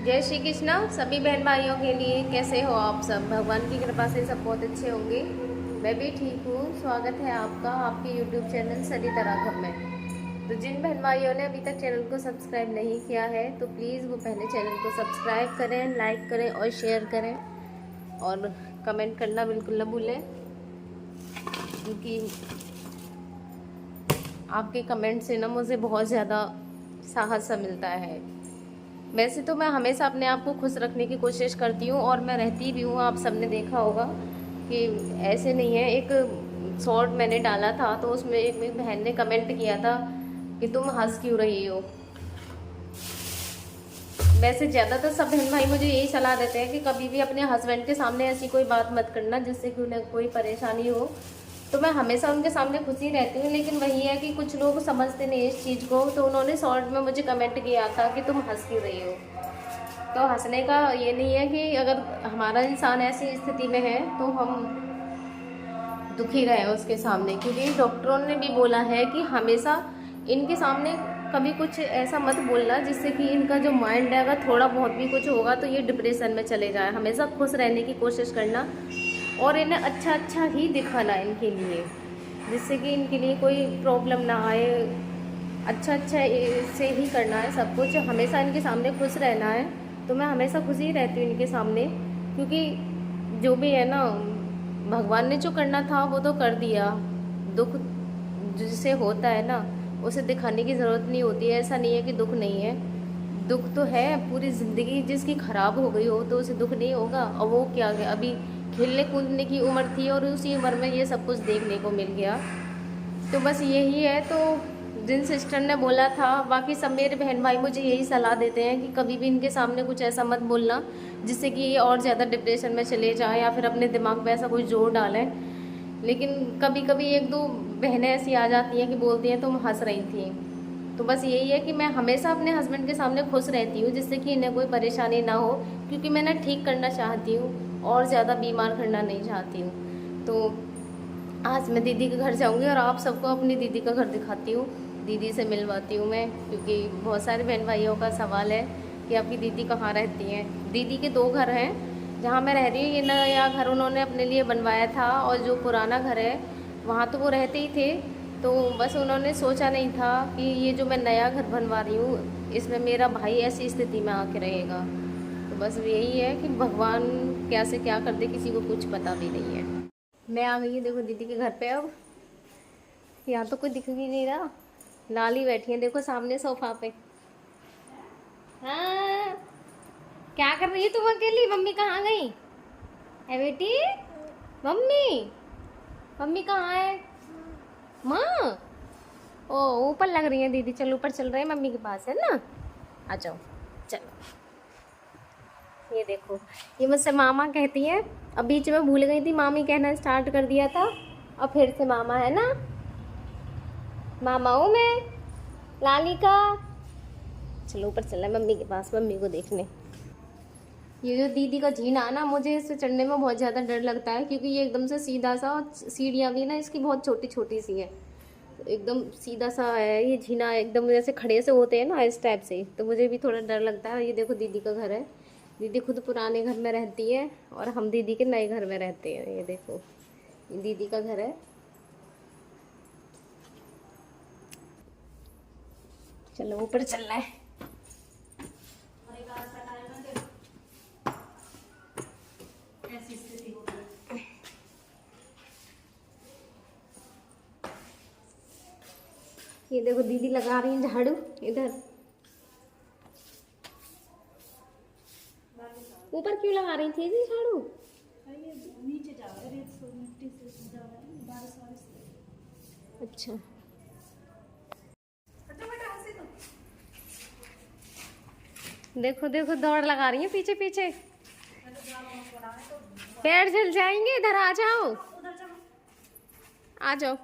जय श्री कृष्णा सभी बहन भाइयों के लिए। कैसे हो आप सब? भगवान की कृपा से सब बहुत अच्छे होंगे। मैं भी ठीक हूँ। स्वागत है आपका आपके YouTube चैनल सरिता राघव में। तो जिन बहन भाइयों ने अभी तक चैनल को सब्सक्राइब नहीं किया है तो प्लीज़ वो पहले चैनल को सब्सक्राइब करें, लाइक करें और शेयर करें और कमेंट करना बिल्कुल ना भूलें, क्योंकि आपके कमेंट से ना मुझे बहुत ज़्यादा साहस सा मिलता है। वैसे तो मैं हमेशा अपने आप को खुश रखने की कोशिश करती हूँ और मैं रहती भी हूँ। आप सबने देखा होगा कि ऐसे नहीं है। एक शॉर्ट मैंने डाला था तो उसमें एक मेरी बहन ने कमेंट किया था कि तुम हंस क्यों रही हो। वैसे ज़्यादातर सब बहन भाई मुझे यही सलाह देते हैं कि कभी भी अपने हस्बैंड के सामने ऐसी कोई बात मत करना जिससे कि उन्हें कोई परेशानी हो। तो मैं हमेशा उनके सामने खुशी रहती हूँ, लेकिन वही है कि कुछ लोग समझते नहीं इस चीज़ को। तो उन्होंने शॉर्ट में मुझे कमेंट किया था कि तुम हंस क्यों रही हो। तो हंसने का ये नहीं है कि अगर हमारा इंसान ऐसी स्थिति में है तो हम दुखी रहे उसके सामने, क्योंकि डॉक्टरों ने भी बोला है कि हमेशा इनके सामने कभी कुछ ऐसा मत बोलना जिससे कि इनका जो माइंड है अगर थोड़ा बहुत भी कुछ होगा तो ये डिप्रेशन में चले जाए। हमेशा खुश रहने की कोशिश करना और इन्हें अच्छा अच्छा ही दिखाना इनके लिए, जिससे कि इनके लिए कोई प्रॉब्लम ना आए। अच्छा अच्छा से ही करना है सब कुछ, हमेशा इनके सामने खुश रहना है। तो मैं हमेशा खुश ही रहती हूँ इनके सामने, क्योंकि जो भी है ना, भगवान ने जो करना था वो तो कर दिया। दुख जिसे होता है ना उसे दिखाने की ज़रूरत नहीं होती है। ऐसा नहीं है कि दुख नहीं है, दुख तो है। पूरी ज़िंदगी जिसकी ख़राब हो गई हो तो उसे दुख नहीं होगा। और वो क्या गया, अभी खेलने कूदने की उम्र थी और उसी उम्र में ये सब कुछ देखने को मिल गया। तो बस यही है। तो जिन सिस्टर ने बोला था, बाकी सब मेरे बहन भाई मुझे यही सलाह देते हैं कि कभी भी इनके सामने कुछ ऐसा मत बोलना जिससे कि ये और ज़्यादा डिप्रेशन में चले जाएं या फिर अपने दिमाग पे ऐसा कोई जोर डालें। लेकिन कभी कभी एक दो बहनें ऐसी आ जाती हैं कि बोलती हैं तुम हंस रही थी। तो बस यही है कि मैं हमेशा अपने हस्बैंड के सामने खुश रहती हूँ जिससे कि इन्हें कोई परेशानी ना हो, क्योंकि मैं ना ठीक करना चाहती हूँ और ज़्यादा बीमार करना नहीं चाहती हूँ। तो आज मैं दीदी के घर जाऊंगी और आप सबको अपनी दीदी का घर दिखाती हूँ, दीदी से मिलवाती हूँ मैं, क्योंकि बहुत सारे बहन भाइयों का सवाल है कि आपकी दीदी कहाँ रहती हैं। दीदी के दो घर हैं, जहाँ मैं रह रही हूँ ये नया घर उन्होंने अपने लिए बनवाया था, और जो पुराना घर है वहाँ तो वो रहते ही थे। तो बस उन्होंने सोचा नहीं था कि ये जो मैं नया घर बनवा रही हूँ इसमें मेरा भाई ऐसी स्थिति में आके रहेगा। तो बस यही है कि भगवान क्या से क्या कर दे किसी को कुछ पता भी नहीं है। मैं आ गई हूँ देखो दीदी के घर पे। अब यहाँ तो कोई दिख भी नहीं रहा, लाली बैठी है देखो सामने सोफा पे। हाँ, क्या कर रही है तुम अकेली? मम्मी कहाँ गई है बेटी? मम्मी, मम्मी कहाँ है? माँ, ओ ऊपर लग रही है दीदी। चलो ऊपर चल रहे हैं मम्मी के पास, है ना? आ जाओ, चलो। ये देखो, ये मुझसे मामा कहती है। अब बीच में भूल गई थी, मामी कहना स्टार्ट कर दिया था और फिर से मामा, है ना? मामा हूँ मैं, लाली का। चलो ऊपर चल रहा है मम्मी के पास, मम्मी को देखने। ये जो दीदी का जीना है ना, मुझे इससे चढ़ने में बहुत ज़्यादा डर लगता है, क्योंकि ये एकदम से सीधा सा, और सीढ़ियाँ भी ना इसकी बहुत छोटी छोटी सी हैं। तो एकदम सीधा सा है ये जीना, एकदम जैसे खड़े से होते हैं ना इस टाइप से। तो मुझे भी थोड़ा डर लगता है। ये देखो दीदी का घर है। दीदी खुद पुराने घर में रहती है और हम दीदी के नए घर में रहते हैं। ये देखो, ये दीदी का घर है। चलो ऊपर चलना है। ये देखो दीदी लगा रही है झाड़ू इधर। ऊपर क्यों लगा रही थी जी झाड़ू? नीचे जा रहा है, रेत से मिट्टी से जा रहा है, बारिश वारिश से। अच्छा, देखो देखो दौड़ लगा रही है पीछे पीछे। पैर जल जाएंगे, इधर आ जाओ, आ जाओ।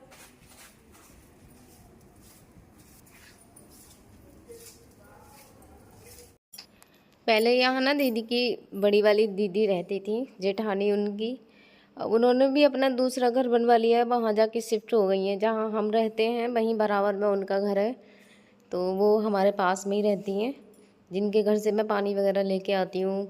पहले यहाँ ना दीदी की बड़ी वाली दीदी रहती थी, जेठानी उनकी। अब उन्होंने भी अपना दूसरा घर बनवा लिया है, वहाँ जाके शिफ्ट हो गई हैं। जहाँ हम रहते हैं वहीं बराबर में उनका घर है, तो वो हमारे पास में ही रहती हैं। जिनके घर से मैं पानी वगैरह लेके आती हूँ,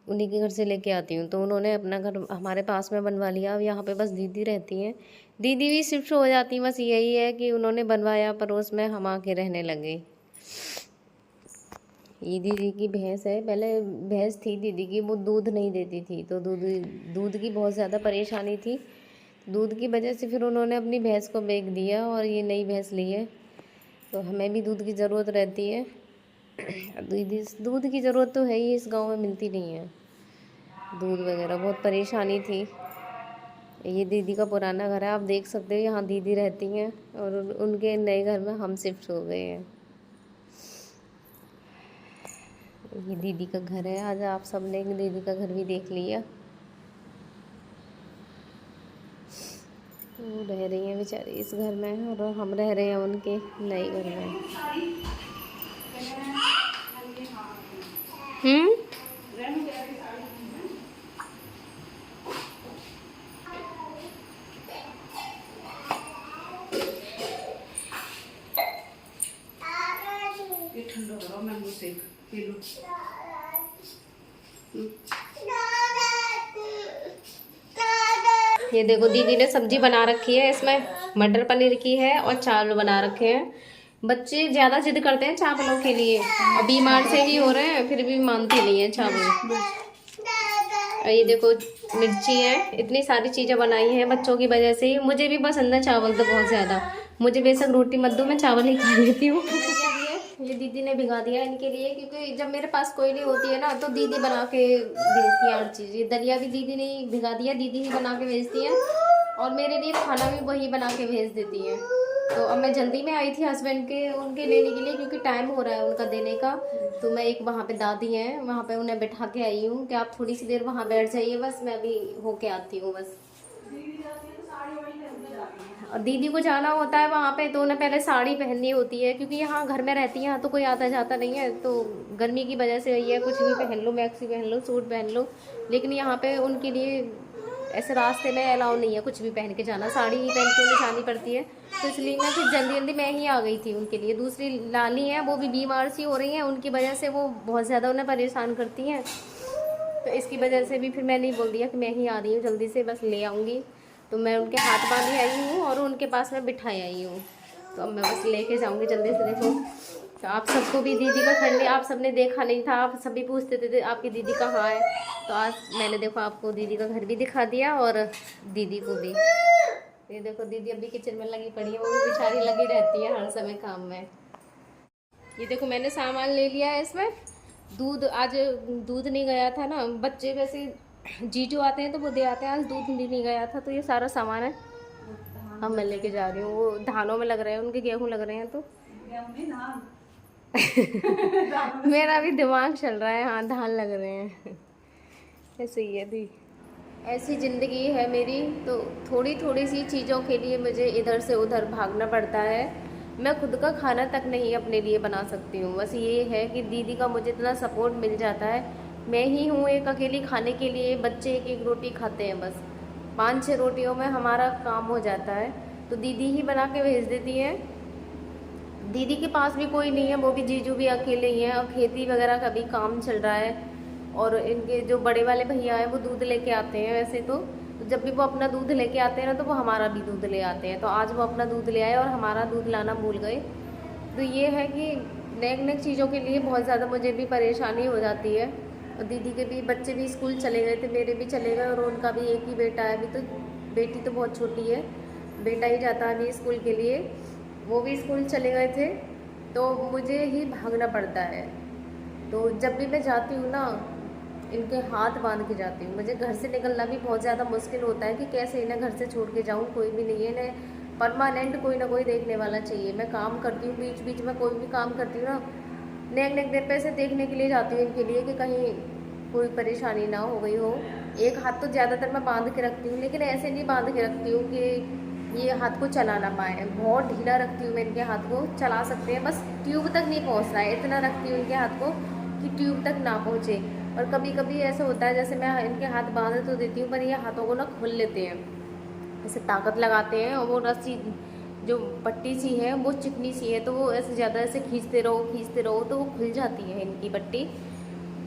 उन्हीं के घर से लेके आती हूँ। तो उन्होंने अपना घर हमारे पास में बनवा लिया। अब यहाँ पे बस दीदी रहती हैं। दीदी भी शिफ्ट हो जाती हैं, बस यही है कि उन्होंने बनवाया पड़ोस में, हम आके रहने लगे। ये दीदी की भैंस है। पहले भैंस थी दीदी की, वो दूध नहीं देती थी, तो दूध की बहुत ज़्यादा परेशानी थी। दूध की वजह से फिर उन्होंने अपनी भैंस को बेच दिया और ये नई भैंस ली है। तो हमें भी दूध की ज़रूरत रहती है। दीदी दूध की ज़रूरत तो है ही, इस गांव में मिलती नहीं है दूध वगैरह, बहुत परेशानी थी। ये दीदी का पुराना घर है, आप देख सकते हो, यहाँ दीदी रहती हैं और उनके नए घर में हम शिफ्ट हो गए हैं। ये दीदी का घर है। आज आप सब ने दीदी का घर भी देख लिया। वो रह रही हैं बेचारी इस घर में और हम रह रहे हैं उनके नए घर में। ठंडा करो, मैंगो शेक पी लो। ये देखो दीदी ने सब्जी बना रखी है, इसमें मटर पनीर की है और चावल बना रखे हैं। बच्चे ज़्यादा जिद करते हैं चावलों के लिए, और बीमार से भी हो रहे हैं फिर भी मानते नहीं है चावल। और ये देखो मिर्ची है, इतनी सारी चीज़ें बनाई हैं बच्चों की वजह से ही। मुझे भी पसंद है चावल तो बहुत ज़्यादा, मुझे बेशक रोटी मत दो, मैं चावल ही खा लेती हूँ। ये दीदी ने भिगा दिया इनके लिए, क्योंकि जब मेरे पास कोई नहीं होती है ना तो दीदी बना के भेजती है हर चीज़। ये दलिया भी दीदी ने भिगा दिया, दीदी ही बना के भेजती है, और मेरे लिए खाना भी वही बना के भेज देती है। तो अब मैं जल्दी में आई थी हस्बैंड के उनके लेने के लिए, क्योंकि टाइम हो रहा है उनका देने का। तो मैं एक वहाँ पे दादी हैं, वहाँ पे उन्हें बैठा के आई हूँ कि आप थोड़ी सी देर वहाँ बैठ जाइए, बस मैं अभी होके आती हूँ बस। और दीदी को जाना होता है वहाँ पे तो उन्हें पहले साड़ी पहननी होती है, क्योंकि यहाँ घर में रहती हैं, यहाँ तो कोई आता जाता नहीं है। तो गर्मी की वजह से ये कुछ भी पहन लो, मैक्सी पहन लो, सूट पहन लो, लेकिन यहाँ पे उनके लिए ऐसे रास्ते में अलाउ नहीं है कुछ भी पहन के जाना, साड़ी ही पहन के उन्हें जानी पड़ती है। तो इसलिए मैं फिर जल्दी जल्दी मैं ही आ गई थी उनके लिए। दूसरी लाली हैं, वो भी बीमार सी हो रही हैं, उनकी वजह से वो बहुत ज़्यादा उन्हें परेशान करती हैं। तो इसकी वजह से भी फिर मैंने ही बोल दिया कि मैं ही आ रही हूँ, जल्दी से बस ले आऊँगी। तो मैं उनके हाथ बांधी आई हूँ और उनके पास में बिठाई आई हूँ। तो अब मैं बस लेके जाऊँगी जल्दी से। देखो तो आप सबको भी दीदी का घर नहीं, आप सबने देखा नहीं था, आप सभी पूछते थे आपकी दीदी कहाँ है। तो आज मैंने देखो आपको दीदी का घर भी दिखा दिया और दीदी को भी। ये देखो दीदी अभी किचन में लगी पड़ी है, वो भी बेचारी लगी रहती है हर समय काम में। ये देखो मैंने सामान ले लिया है इसमें। दूध आज दूध नहीं गया था ना, बच्चे वैसे जीजू आते हैं तो वो दे आते हैं, आज दूध भी नहीं गया था। तो ये सारा सामान है, अब मैं लेके जा रही हूँ। वो धानों में लग रहे हैं उनके, गेहूँ लग रहे हैं तो मेरा भी दिमाग चल रहा है, हाँ धान लग रहे हैं। ऐसे ही है दी, ऐसी ज़िंदगी है मेरी। तो थोड़ी थोड़ी सी चीज़ों के लिए मुझे इधर से उधर भागना पड़ता है। मैं खुद का खाना तक नहीं अपने लिए बना सकती हूँ। बस ये है कि दीदी का मुझे इतना सपोर्ट मिल जाता है। मैं ही हूँ एक अकेली खाने के लिए, बच्चे एक एक रोटी खाते हैं, बस 5-6 रोटियों में हमारा काम हो जाता है। तो दीदी ही बना के भेज देती है। दीदी के पास भी कोई नहीं है, वो भी जीजू भी अकेले ही हैं, और खेती वगैरह का भी काम चल रहा है। और इनके जो बड़े वाले भैया हैं वो दूध लेके आते हैं वैसे तो जब भी वो अपना दूध लेके आते हैं ना तो वो हमारा भी दूध ले आते हैं। तो आज वो अपना दूध ले आए और हमारा दूध लाना भूल गए। तो ये है कि नेक नेक चीज़ों के लिए बहुत ज़्यादा मुझे भी परेशानी हो जाती है। और दीदी के भी बच्चे भी स्कूल चले गए थे, मेरे भी चले गए, और उनका भी एक ही बेटा है अभी। तो बेटी तो बहुत छोटी है, बेटा ही जाता है अभी स्कूल के लिए, वो भी स्कूल चले गए थे। तो मुझे ही भागना पड़ता है। तो जब भी मैं जाती हूँ ना, इनके हाथ बांध के जाती हूँ। मुझे घर से निकलना भी बहुत ज़्यादा मुश्किल होता है कि कैसे इन्हें घर से छोड़ के जाऊँ। कोई भी नहीं है, इन्हें परमानेंट कोई ना कोई देखने वाला चाहिए। मैं काम करती हूँ, बीच बीच में कोई भी काम करती हूँ ना, नेक नेक देर पे ऐसे देखने के लिए जाती हूँ इनके लिए कि कहीं कोई परेशानी ना हो गई हो। एक हाथ तो ज़्यादातर मैं बांध के रखती हूँ, लेकिन ऐसे नहीं बांध के रखती हूँ कि ये हाथ को चला ना पाए। बहुत ढीला रखती हूँ मैं इनके हाथ को, चला सकते हैं, बस ट्यूब तक नहीं पहुँचना है, इतना रखती हूँ इनके हाथ को कि ट्यूब तक ना पहुँचे। और कभी कभी ऐसा होता है, जैसे मैं इनके हाथ बांध तो देती हूँ पर ये हाथों को ना खोल लेते हैं, ऐसे ताकत लगाते हैं और वो रस्सी जो पट्टी सी है वो चिकनी सी है, तो वो ऐसे ज़्यादा ऐसे खींचते रहो तो वो खुल जाती है इनकी पट्टी।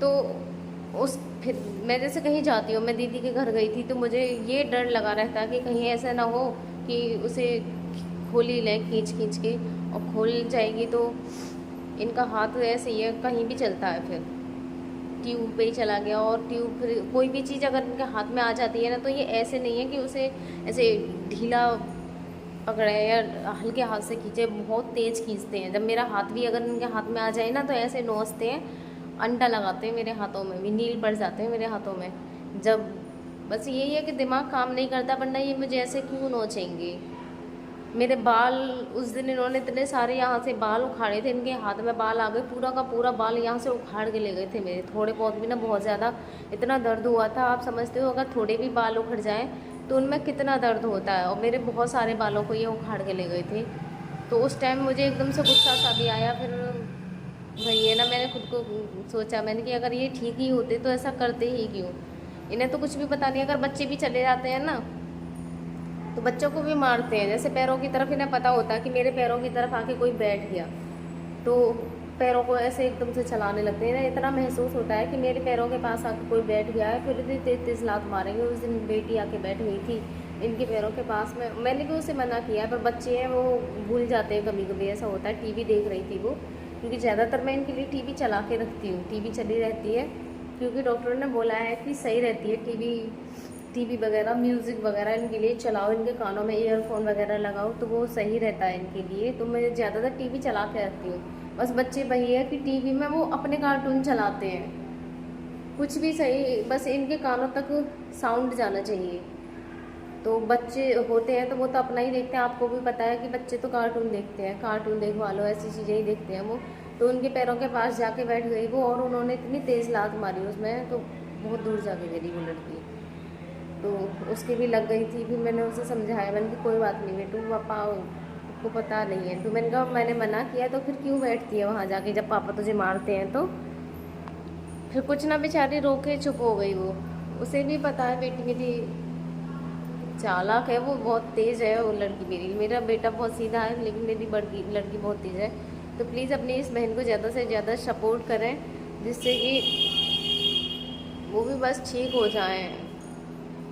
तो उस फिर मैं जैसे कहीं जाती हूँ, मैं दीदी के घर गई थी तो मुझे ये डर लगा रहता है कि कहीं ऐसा ना हो कि उसे खोल ही लें खींच के, और खोल जाएगी तो इनका हाथ ऐसे ही है, कहीं भी चलता है, फिर ट्यूब पे ही चला गया। और ट्यूब फिर कोई भी चीज़ अगर इनके हाथ में आ जाती है ना, तो ये ऐसे नहीं है कि उसे ऐसे ढीला पकड़े या हल्के हाथ से खींचे, बहुत तेज़ खींचते हैं। जब मेरा हाथ भी अगर इनके हाथ में आ जाए ना, तो ऐसे नोचते हैं, अंडा लगाते हैं मेरे हाथों में भी, नील पड़ जाते हैं मेरे हाथों में। जब बस यही है कि दिमाग काम नहीं करता, वरना ये मुझे ऐसे क्यों नोचेंगे। मेरे बाल उस दिन इन्होंने इतने सारे यहाँ से बाल उखाड़े थे, इनके हाथ में बाल आ गए, पूरा का पूरा बाल यहाँ से उखाड़ के ले गए थे मेरे। थोड़े बहुत भी ना, बहुत ज़्यादा इतना दर्द हुआ था। आप समझते हो अगर थोड़े भी बाल उखड़ जाएँ तो उनमें कितना दर्द होता है, और मेरे बहुत सारे बालों को ये उखाड़ के ले गए थे। तो उस टाइम मुझे एकदम से गुस्सा सा भी आया। फिर वही है ना, मैंने खुद को सोचा, मैंने कि अगर ये ठीक ही होते तो ऐसा करते ही क्यों। इन्हें तो कुछ भी पता नहीं। अगर बच्चे भी चले जाते हैं ना, तो बच्चों को भी मारते हैं। जैसे पैरों की तरफ इन्हें पता होता है कि मेरे पैरों की तरफ आके कोई बैठ गया, तो पैरों को ऐसे एकदम से चलाने लगते हैं। इतना महसूस होता है कि मेरे पैरों के पास आके कोई बैठ गया है, फिर इतनी तेज तेज लात मारेंगे। उस दिन बेटी आके बैठ गई थी इनके पैरों के पास में, मैंने भी उसे मना किया, पर बच्चे हैं वो भूल जाते हैं कभी कभी, ऐसा होता है। टीवी देख रही थी वो, क्योंकि ज़्यादातर मैं इनके लिए टीवी चला के रखती हूँ, टीवी चली रहती है, क्योंकि डॉक्टर ने बोला है कि सही रहती है टीवी वगैरह, म्यूज़िक वगैरह इनके लिए चलाओ, इनके कानों में ईयरफोन वगैरह लगाओ तो वो सही रहता है इनके लिए। तो मैं ज़्यादातर टीवी चला के रखती हूँ। बस बच्चे वही है कि टीवी में वो अपने कार्टून चलाते हैं, कुछ भी सही, बस इनके कानों तक साउंड जाना चाहिए। तो बच्चे होते हैं तो वो तो अपना ही देखते हैं। आपको भी पता है कि बच्चे तो कार्टून देखते हैं, कार्टून देखवा लो, ऐसी चीज़ें ही देखते हैं वो। तो उनके पैरों के पास जाके बैठ गई वो, और उन्होंने इतनी तेज़ लात मारी उसमें, तो बहुत दूर जाके गिरी वो लड़की। तो उसकी भी लग गई थी। फिर मैंने उसे समझाया, मैंने कि कोई बात नहीं बेटू, पापा को पता नहीं है। तो मैंने कहा मैंने मना किया तो फिर क्यों बैठती है वहाँ जाके, जब पापा तुझे मारते हैं तो। फिर कुछ ना, बेचारी रो के चुप हो गई वो। उसे भी पता है बेटी मेरी चालाक है, वो बहुत तेज़ है वो लड़की मेरी। मेरा बेटा बहुत सीधा है, लेकिन मेरी बड़ी लड़की बहुत तेज़ है। तो प्लीज़ अपनी इस बहन को ज़्यादा से ज़्यादा सपोर्ट करें, जिससे कि वो भी बस ठीक हो जाएं,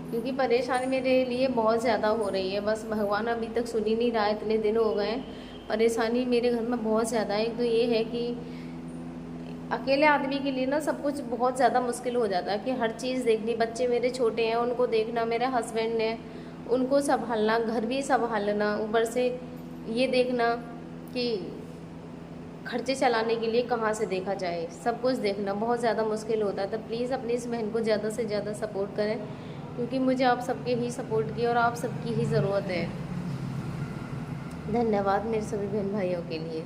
क्योंकि परेशानी मेरे लिए बहुत ज़्यादा हो रही है। बस भगवान अभी तक सुन ही नहीं रहा है, इतने दिन हो गए। परेशानी मेरे घर में बहुत ज़्यादा है। एक तो ये है कि अकेले आदमी के लिए ना सब कुछ बहुत ज़्यादा मुश्किल हो जाता है, कि हर चीज़ देखनी, बच्चे मेरे छोटे हैं उनको देखना, मेरे हस्बैंड ने उनको संभालना, घर भी संभालना, ऊपर से ये देखना कि खर्चे चलाने के लिए कहाँ से देखा जाए, सब कुछ देखना बहुत ज़्यादा मुश्किल होता है। तो प्लीज़ अपनी इस बहन को ज़्यादा से ज़्यादा सपोर्ट करें, क्योंकि मुझे आप सबके ही सपोर्ट की और आप सबकी ही ज़रूरत है। धन्यवाद मेरे सभी बहन भाइयों के लिए।